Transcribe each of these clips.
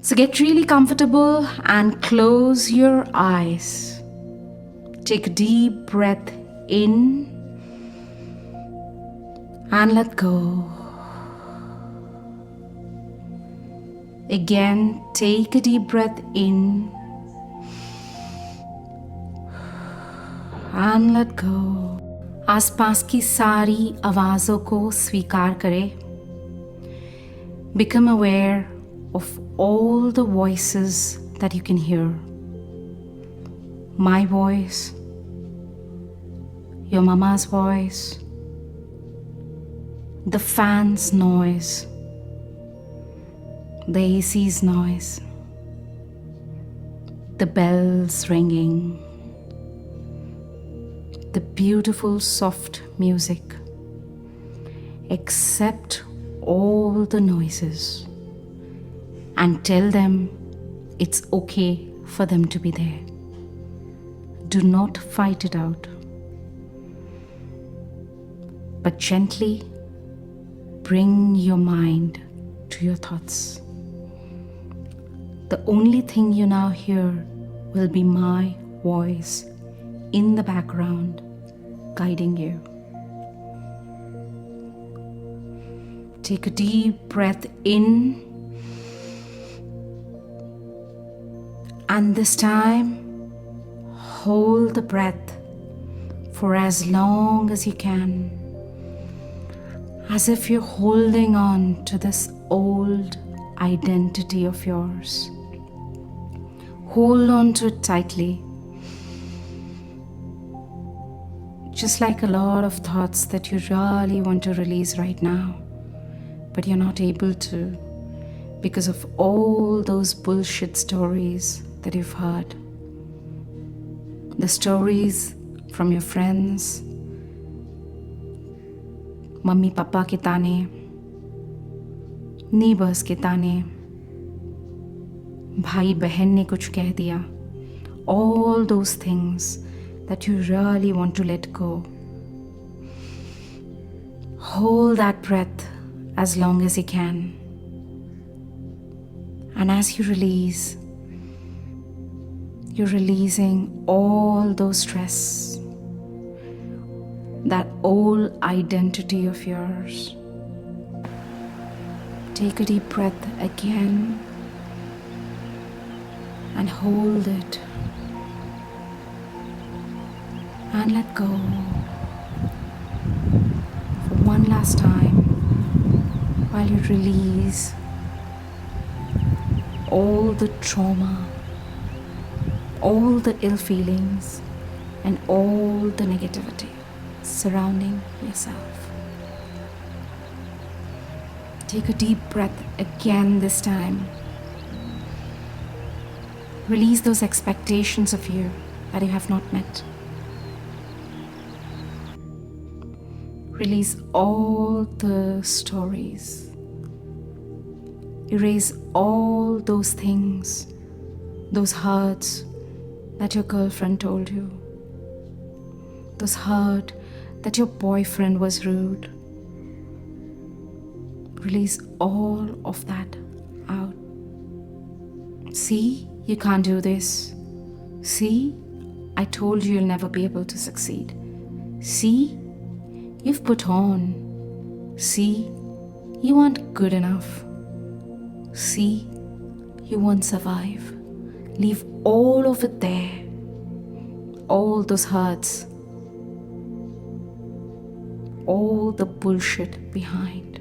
So get really comfortable and close your eyes. Take a deep breath in and let go. Again, take a deep breath in and let go. आसपास की सारी आवाज़ों को स्वीकार करें. Become aware of all the voices that you can hear. My voice, your mama's voice, the fan's noise, the AC's noise, the bells ringing, the beautiful soft music. Accept all the noises and tell them it's okay for them to be there. Do not fight it out, but gently bring your mind to your thoughts. The only thing you now hear will be my voice in the background guiding you. Take a deep breath in, and this time hold the breath for as long as you can, as if you're holding on to this old identity of yours. Hold on to it tightly, just like a lot of thoughts that you really want to release right now, but you're not able to because of all those bullshit stories that you've heard. The stories from your friends, mummy papa के ताने, neighbors के ताने, भाई बहन ने कुछ कह दिया. All those things that you really want to let go. Hold that breath as long as you can. And as you release, you're releasing all those stress, that old identity of yours. Take a deep breath again and hold it and let go. For one last time, while you release all the trauma, all the ill feelings, and all the negativity surrounding yourself. Take a deep breath again this time. Release those expectations of you that you have not met. Release all the stories. Erase all those things, those hurts that your girlfriend told you, those hurt that your boyfriend was rude. Release all of that out. See, you can't do this. See, I told you you'll never be able to succeed. See, you've put on. See, you aren't good enough. See, you won't survive. Leave all of it there. All those hurts. All the bullshit behind.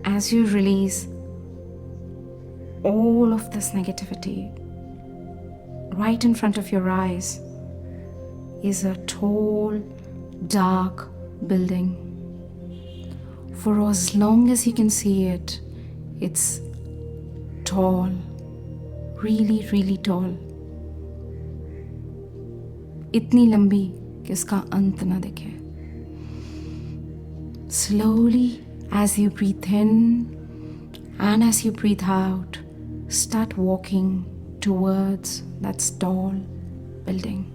As you release all of this negativity, right in front of your eyes is a tall, dark building. For as long as you can see it, it's tall, really, really tall. इतनी लंबी कि उसका अंत ना दिखे. Slowly, as you breathe in and as you breathe out, start walking towards that tall building.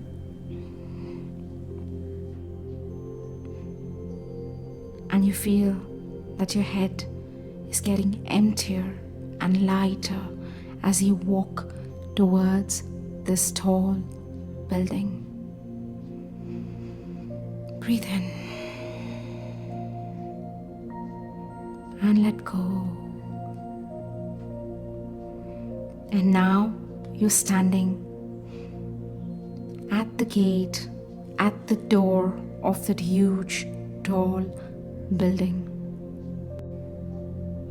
And you feel that your head is getting emptier and lighter as you walk towards this tall building. Breathe in and let go. And now you're standing at the gate, at the door of that huge, tall building.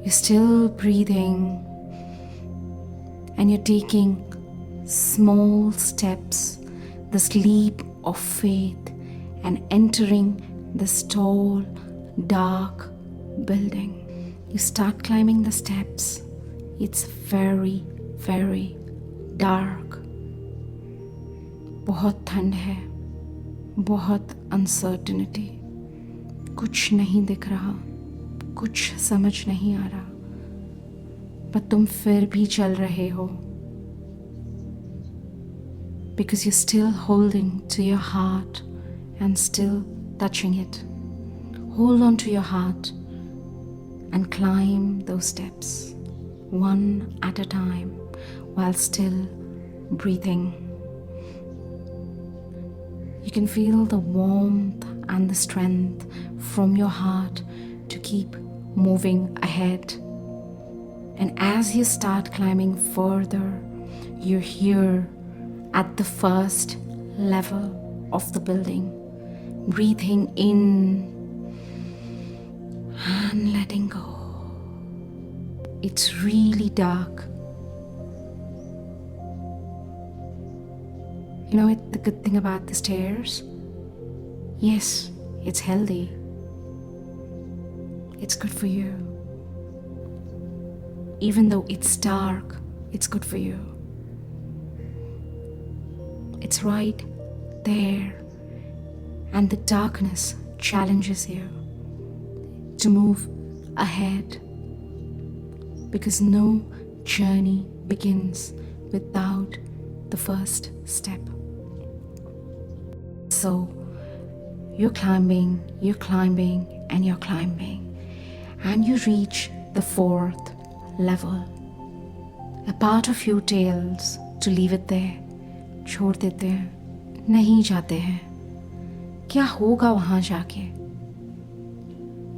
You're still breathing and you're taking small steps, this leap of faith, and entering this tall, dark building. You start climbing the steps. It's very, very dark. बहुत ठंड है, बहुत uncertainty, कुछ नहीं दिख रहा, कुछ समझ नहीं आ रहा, पर तुम फिर भी चल रहे हो. Because you're still holding to your heart and still touching it. Hold on to your heart and climb those steps, one at a time, while still breathing. You can feel the warmth and the strength from your heart to keep moving ahead. And as you start climbing further, you're here at the first level of the building, breathing in and letting go. It's really dark. You know the good thing about the stairs? Yes, it's healthy. It's good for you. Even though it's dark, it's good for you. It's right there, and the darkness challenges you to move ahead, because no journey begins without the first step. So you're climbing, and you're climbing, and you reach the fourth level. A part of you tells to leave it there. छोड़ देते हैं, नहीं जाते हैं. क्या होगा वहाँ जाके?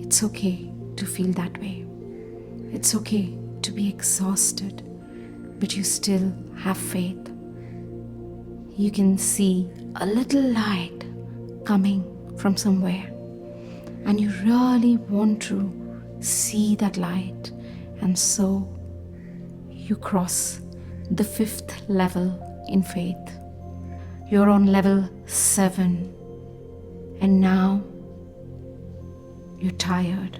It's okay to feel that way. It's okay to be exhausted, but you still have faith. You can see a little light coming from somewhere, and you really want to see that light, and so you cross the fifth level in faith. You're on level 7, and now you're tired.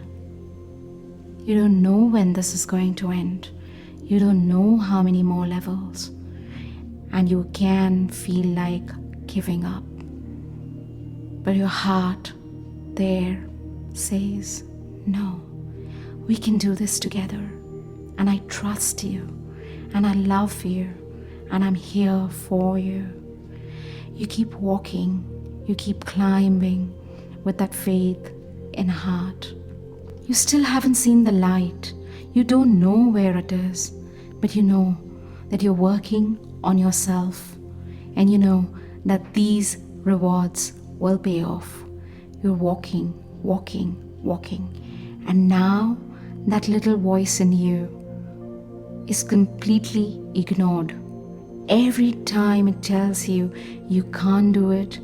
You don't know when this is going to end. You don't know how many more levels, and you can feel like giving up. But your heart there says, no, we can do this together, and I trust you, and I love you, and I'm here for you. You keep walking, you keep climbing with that faith in heart. You still haven't seen the light. You don't know where it is, but you know that you're working on yourself, and you know that these rewards will pay off. You're walking, and now that little voice in you is completely ignored. Every time it tells you you can't do it,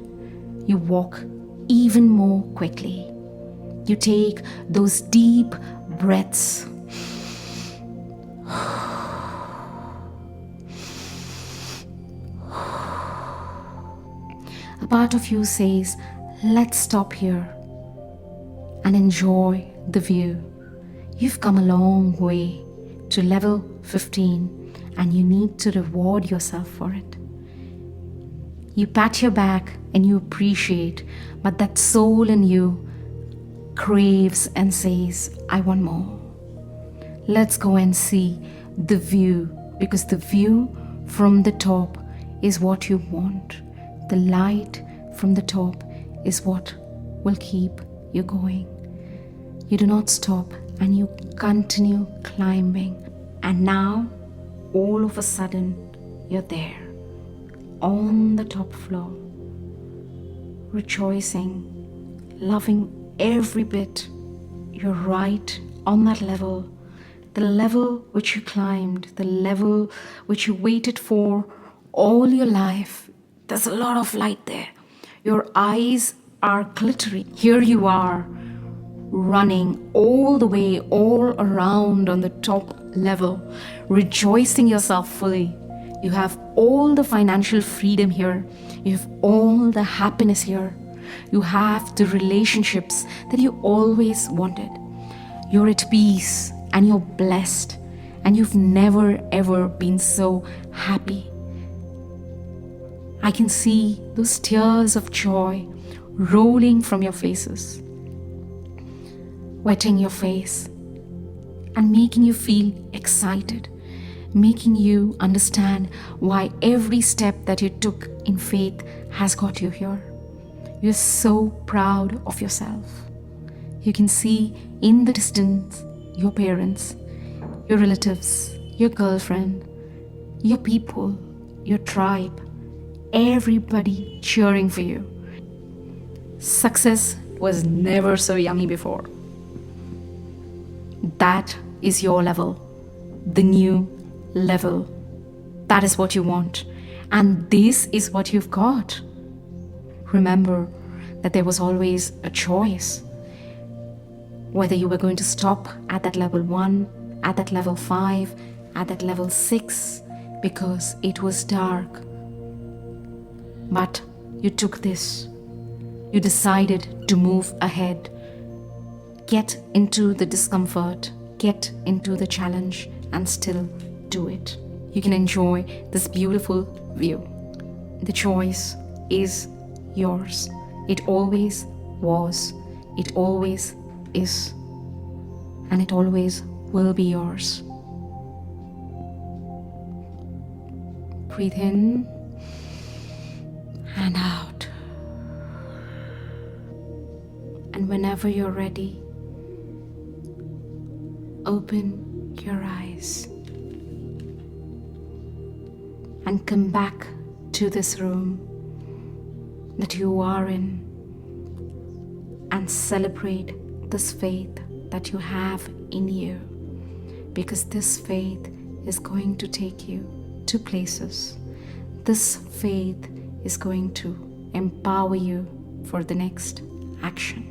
you walk even more quickly. You take those deep breaths. A part of you says, let's stop here and enjoy the view. You've come a long way to level 15, and you need to reward yourself for it. You pat your back and you appreciate, but that soul in you craves and says, I want more. Let's go and see the view, because the view from the top is what you want. The light from the top is what will keep you going. You do not stop and you continue climbing. And now, all of a sudden, you're there on the top floor, rejoicing, loving every bit. You're right on that level, the level which you climbed, the level which you waited for all your life. There's a lot of light there. Your eyes are glittering. Here you are, running all the way, all around on the top level, rejoicing yourself fully. You have all the financial freedom here. You have all the happiness here. You have the relationships that you always wanted. You're at peace and you're blessed, and you've never ever been so happy. I can see those tears of joy rolling from your faces, wetting your face and making you feel excited, making you understand why every step that you took in faith has got you here. You're so proud of yourself. You can see in the distance your parents, your relatives, your girlfriend, your people, your tribe, everybody cheering for you. Success was never so yummy before. That is your level, the new level. That is what you want, and this is what you've got. Remember that there was always a choice, whether you were going to stop at that level 1, at that level 5, at that level 6, because it was dark. But you took this. You decided to move ahead. Get into the discomfort, get into the challenge, and still do it. You can enjoy this beautiful view. The choice is yours. It always was, it always is, and it always will be yours. Breathe in and out. And whenever you're ready, open your eyes and come back to this room that you are in and celebrate this faith that you have in you, because this faith is going to take you to places. This faith is going to empower you for the next action.